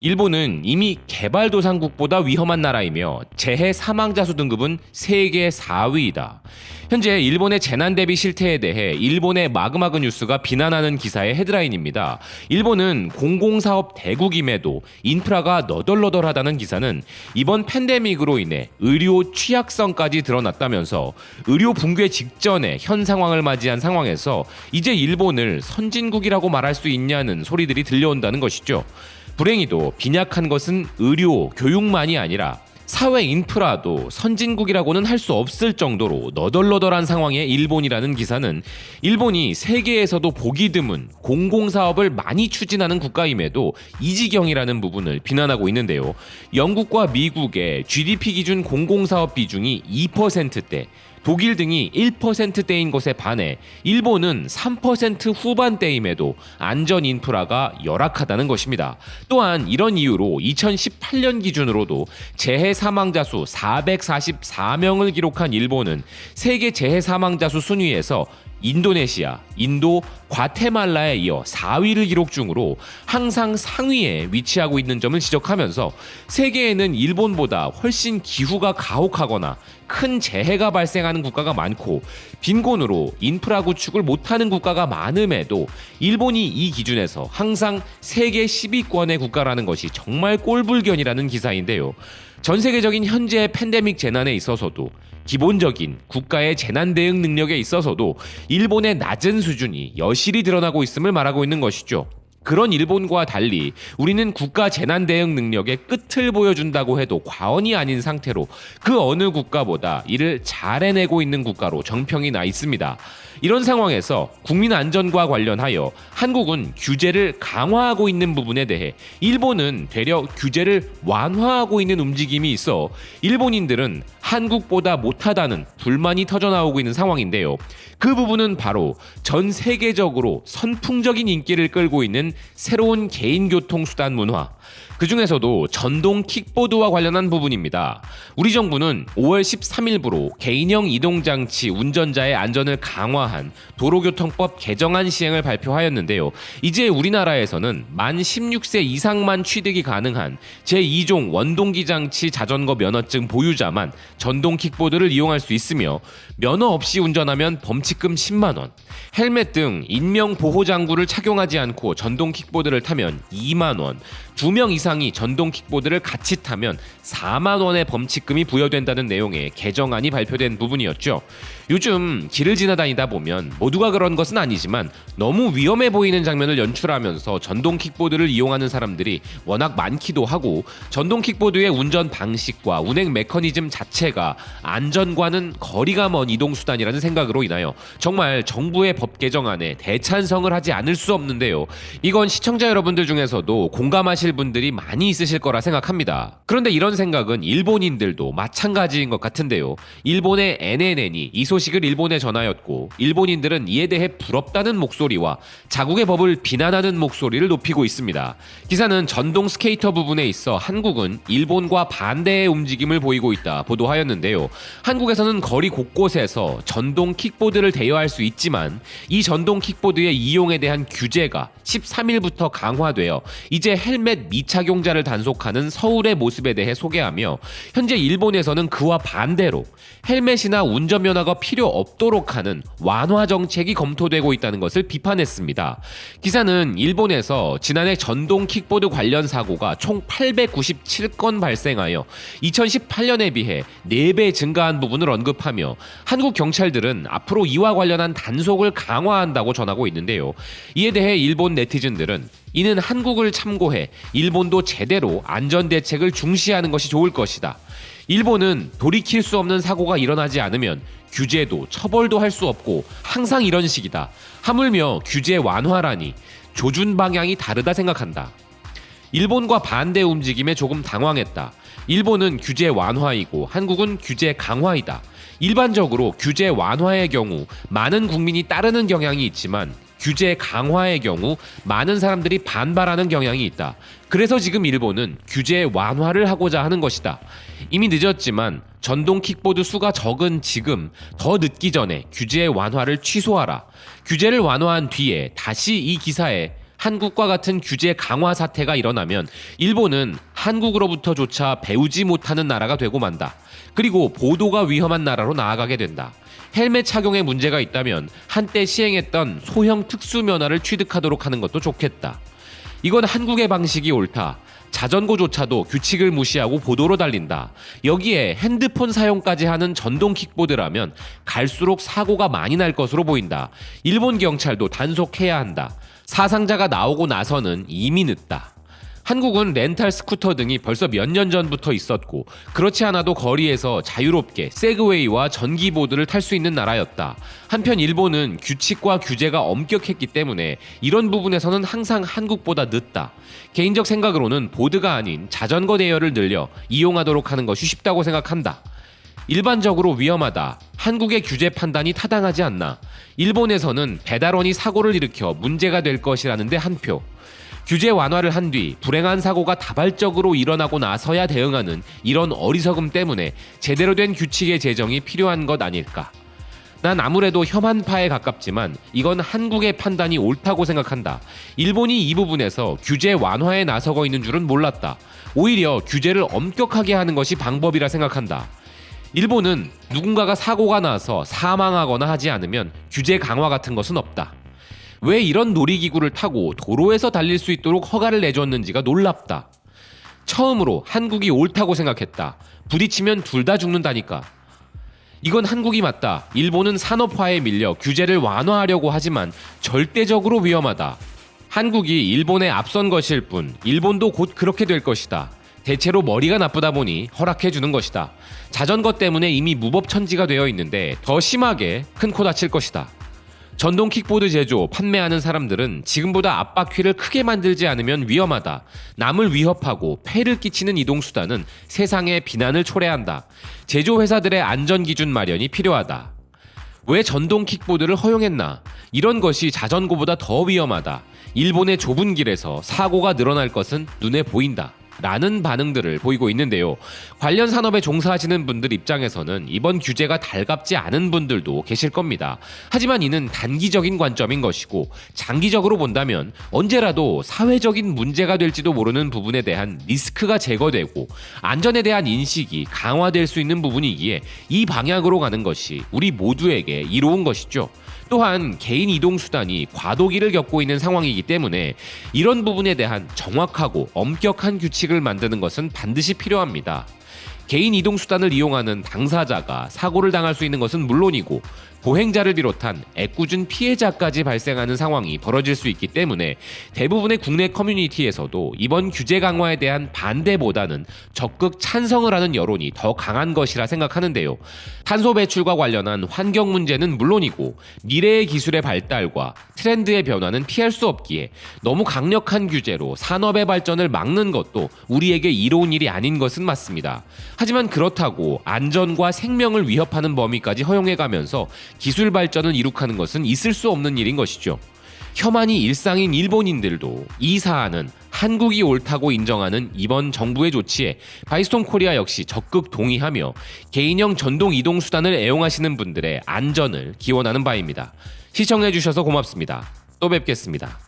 일본은 이미 개발도상국보다 위험한 나라이며 재해 사망자 수 등급은 세계 4위이다. 현재 일본의 재난 대비 실태에 대해 일본의 마그마그 뉴스가 비난하는 기사의 헤드라인입니다. 일본은 공공사업 대국임에도 인프라가 너덜너덜하다는 기사는 이번 팬데믹으로 인해 의료 취약성까지 드러났다면서 의료 붕괴 직전에 현 상황을 맞이한 상황에서 이제 일본을 선진국이라고 말할 수 있냐는 소리들이 들려온다는 것이죠. 불행히도 빈약한 것은 의료, 교육만이 아니라 사회 인프라도 선진국이라고는 할 수 없을 정도로 너덜너덜한 상황의 일본이라는 기사는 일본이 세계에서도 보기 드문 공공사업을 많이 추진하는 국가임에도 이 지경이라는 부분을 비난하고 있는데요. 영국과 미국의 GDP 기준 공공사업 비중이 2%대, 독일 등이 1%대인 것에 반해 일본은 3% 후반대임에도 안전 인프라가 열악하다는 것입니다. 또한 이런 이유로 2018년 기준으로도 재해 사망자 수 444명을 기록한 일본은 세계 재해 사망자 수 순위에서 인도네시아, 인도, 과테말라에 이어 4위를 기록 중으로 항상 상위에 위치하고 있는 점을 지적하면서 세계에는 일본보다 훨씬 기후가 가혹하거나 큰 재해가 발생하는 국가가 많고 빈곤으로 인프라 구축을 못하는 국가가 많음에도 일본이 이 기준에서 항상 세계 10위권의 국가라는 것이 정말 꼴불견이라는 기사인데요. 전 세계적인 현재의 팬데믹 재난에 있어서도 기본적인 국가의 재난 대응 능력에 있어서도 일본의 낮은 수준이 여실히 드러나고 있음을 말하고 있는 것이죠. 그런 일본과 달리 우리는 국가 재난 대응 능력의 끝을 보여준다고 해도 과언이 아닌 상태로 그 어느 국가보다 이를 잘 해내고 있는 국가로 정평이 나 있습니다. 이런 상황에서 국민 안전과 관련하여 한국은 규제를 강화하고 있는 부분에 대해 일본은 되려 규제를 완화하고 있는 움직임이 있어 일본인들은 한국보다 못하다는 불만이 터져나오고 있는 상황인데요. 그 부분은 바로 전 세계적으로 선풍적인 인기를 끌고 있는 새로운 개인교통수단 문화, 그 중에서도 전동 킥보드와 관련한 부분입니다. 우리 정부는 5월 13일부로 개인형 이동장치 운전자의 안전을 강화한 도로교통법 개정안 시행을 발표하였는데요. 이제 우리나라에서는 만 16세 이상만 취득이 가능한 제2종 원동기 장치 자전거 면허증 보유자만 전동 킥보드를 이용할 수 있으며 면허 없이 운전하면 범칙금 10만 원, 헬멧 등 인명 보호 장구를 착용하지 않고 전동 킥보드를 타면 2만 원, 2명 이상이 전동 킥보드를 같이 타면 4만 원의 범칙금이 부여된다는 내용의 개정안이 발표된 부분이었죠. 요즘 길을 지나다니다 보면 모두가 그런 것은 아니지만 너무 위험해 보이는 장면을 연출하면서 전동 킥보드를 이용하는 사람들이 워낙 많기도 하고 전동 킥보드의 운전 방식과 운행 메커니즘 자체가 안전과는 거리가 먼 이동수단이라는 생각으로 인하여 정말 정부의 법 개정안에 대찬성을 하지 않을 수 없는데요. 이건 시청자 여러분들 중에서도 공감하실 분들이 많이 있으실 거라 생각합니다. 그런데 이런 생각은 일본인들도 마찬가지인 것 같은데요. 일본의 NNN이 이 소식을 일본에 전하였고 일본인들은 이에 대해 부럽다는 목소리와 자국의 법을 비난하는 목소리를 높이고 있습니다. 기사는 전동 스케이터 부분에 있어 한국은 일본과 반대의 움직임을 보이고 있다 보도하였는데요. 한국에서는 거리 곳곳에서 전동 킥보드를 대여할 수 있지만 이 전동 킥보드의 이용에 대한 규제가 13일부터 강화되어 이제 헬멧 미착용자를 단속하는 서울의 모습에 대해 소개하며 현재 일본에서는 그와 반대로 헬멧이나 운전면허가 필요 없도록 하는 완화 정책이 검토되고 있다는 것을 비판했습니다. 기사는 일본에서 지난해 전동 킥보드 관련 사고가 총 897건 발생하여 2018년에 비해 4배 증가한 부분을 언급하며 한국 경찰들은 앞으로 이와 관련한 단속을 강화한다고 전하고 있는데요. 이에 대해 일본 네티즌들은 이는 한국을 참고해 일본도 제대로 안전대책을 중시하는 것이 좋을 것이다. 일본은 돌이킬 수 없는 사고가 일어나지 않으면 규제도 처벌도 할 수 없고 항상 이런 식이다. 하물며 규제 완화라니 조준 방향이 다르다 생각한다. 일본과 반대 움직임에 조금 당황했다. 일본은 규제 완화이고 한국은 규제 강화이다. 일반적으로 규제 완화의 경우 많은 국민이 따르는 경향이 있지만 규제 강화의 경우 많은 사람들이 반발하는 경향이 있다. 그래서 지금 일본은 규제 완화를 하고자 하는 것이다. 이미 늦었지만 전동 킥보드 수가 적은 지금 더 늦기 전에 규제 완화를 취소하라. 규제를 완화한 뒤에 다시 이 기사에 한국과 같은 규제 강화 사태가 일어나면 일본은 한국으로부터조차 배우지 못하는 나라가 되고 만다. 그리고 보도가 위험한 나라로 나아가게 된다. 헬멧 착용에 문제가 있다면 한때 시행했던 소형 특수면허를 취득하도록 하는 것도 좋겠다. 이건 한국의 방식이 옳다. 자전거조차도 규칙을 무시하고 보도로 달린다. 여기에 핸드폰 사용까지 하는 전동 킥보드라면 갈수록 사고가 많이 날 것으로 보인다. 일본 경찰도 단속해야 한다. 사상자가 나오고 나서는 이미 늦다. 한국은 렌탈 스쿠터 등이 벌써 몇 년 전부터 있었고 그렇지 않아도 거리에서 자유롭게 세그웨이와 전기보드를 탈 수 있는 나라였다. 한편 일본은 규칙과 규제가 엄격했기 때문에 이런 부분에서는 항상 한국보다 늦다. 개인적 생각으로는 보드가 아닌 자전거 대여를 늘려 이용하도록 하는 것이 쉽다고 생각한다. 일반적으로 위험하다. 한국의 규제 판단이 타당하지 않나. 일본에서는 배달원이 사고를 일으켜 문제가 될 것이라는데 한 표. 규제 완화를 한 뒤 불행한 사고가 다발적으로 일어나고 나서야 대응하는 이런 어리석음 때문에 제대로 된 규칙의 제정이 필요한 것 아닐까. 난 아무래도 혐한파에 가깝지만 이건 한국의 판단이 옳다고 생각한다. 일본이 이 부분에서 규제 완화에 나서고 있는 줄은 몰랐다. 오히려 규제를 엄격하게 하는 것이 방법이라 생각한다. 일본은 누군가가 사고가 나서 사망하거나 하지 않으면 규제 강화 같은 것은 없다. 왜 이런 놀이기구를 타고 도로에서 달릴 수 있도록 허가를 내줬는지가 놀랍다. 처음으로 한국이 옳다고 생각했다. 부딪히면 둘 다 죽는다니까. 이건 한국이 맞다. 일본은 산업화에 밀려 규제를 완화하려고 하지만 절대적으로 위험하다. 한국이 일본에 앞선 것일 뿐 일본도 곧 그렇게 될 것이다. 대체로 머리가 나쁘다 보니 허락해주는 것이다. 자전거 때문에 이미 무법천지가 되어 있는데 더 심하게 큰 코 다칠 것이다. 전동 킥보드 제조, 판매하는 사람들은 지금보다 앞바퀴를 크게 만들지 않으면 위험하다. 남을 위협하고 폐를 끼치는 이동수단은 세상에 비난을 초래한다. 제조회사들의 안전기준 마련이 필요하다. 왜 전동 킥보드를 허용했나? 이런 것이 자전거보다 더 위험하다. 일본의 좁은 길에서 사고가 늘어날 것은 눈에 보인다. 라는 반응들을 보이고 있는데요. 관련 산업에 종사하시는 분들 입장에서는 이번 규제가 달갑지 않은 분들도 계실 겁니다. 하지만 이는 단기적인 관점인 것이고 장기적으로 본다면 언제라도 사회적인 문제가 될지도 모르는 부분에 대한 리스크가 제거되고 안전에 대한 인식이 강화될 수 있는 부분이기에 이 방향으로 가는 것이 우리 모두에게 이로운 것이죠. 또한 개인 이동수단이 과도기를 겪고 있는 상황이기 때문에 이런 부분에 대한 정확하고 엄격한 규칙을 만드는 것은 반드시 필요합니다. 개인 이동수단을 이용하는 당사자가 사고를 당할 수 있는 것은 물론이고 보행자를 비롯한 애꿎은 피해자까지 발생하는 상황이 벌어질 수 있기 때문에 대부분의 국내 커뮤니티에서도 이번 규제 강화에 대한 반대보다는 적극 찬성을 하는 여론이 더 강한 것이라 생각하는데요. 탄소 배출과 관련한 환경 문제는 물론이고 미래의 기술의 발달과 트렌드의 변화는 피할 수 없기에 너무 강력한 규제로 산업의 발전을 막는 것도 우리에게 이로운 일이 아닌 것은 맞습니다. 하지만 그렇다고 안전과 생명을 위협하는 범위까지 허용해가면서 기술 발전을 이룩하는 것은 있을 수 없는 일인 것이죠. 혐한이 일상인 일본인들도 이 사안은 한국이 옳다고 인정하는 이번 정부의 조치에 바이스톤 코리아 역시 적극 동의하며 개인형 전동 이동수단을 애용하시는 분들의 안전을 기원하는 바입니다. 시청해주셔서 고맙습니다. 또 뵙겠습니다.